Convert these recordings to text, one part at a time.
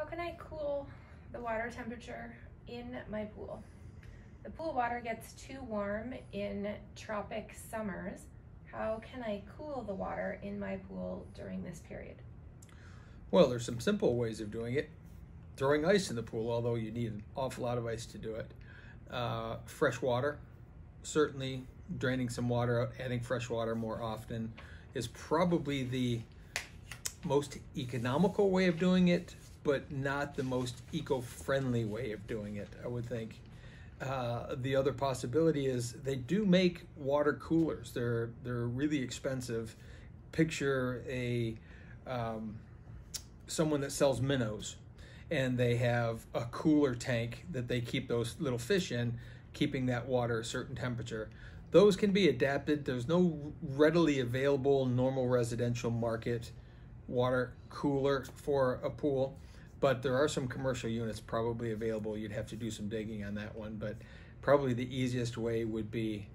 can I cool the water temperature in my pool? The pool water gets too warm in tropic summers. How can I cool the water in my pool during this period? Well, there's some simple ways of doing it. Throwing ice in the pool, although you need an awful lot of ice to do it. Fresh water, certainly draining some water out, adding fresh water more often is probably the most economical way of doing it, but not the most eco-friendly way of doing it, I would think. The other possibility is they do make water coolers. They're really expensive. Picture someone that sells minnows, and they have a cooler tank that they keep those little fish in, keeping that water a certain temperature. Those can be adapted. There's no readily available normal residential market water cooler for a pool, but there are some commercial units probably available. You'd have to do some digging on that one, but probably the easiest way would be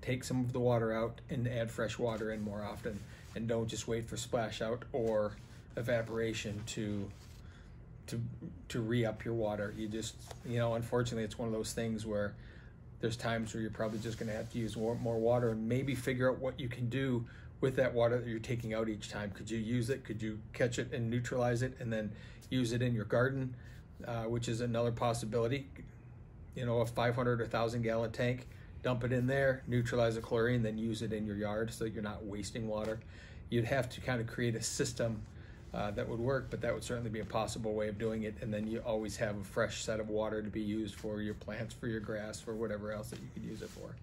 take some of the water out and add fresh water in more often, and don't just wait for splash out or evaporation to re-up your water. You just, unfortunately it's one of those things where there's times where you're probably just going to have to use more water, and maybe figure out what you can do with that water that you're taking out each time. Could you use it? Could you catch it and neutralize it and then use it in your garden, which is another possibility. A 500 or 1,000 gallon tank, dump it in there, neutralize the chlorine, then use it in your yard so that you're not wasting water. You'd have to kind of create a system that would work, but that would certainly be a possible way of doing it. And then you always have a fresh set of water to be used for your plants, for your grass, for whatever else that you could use it for.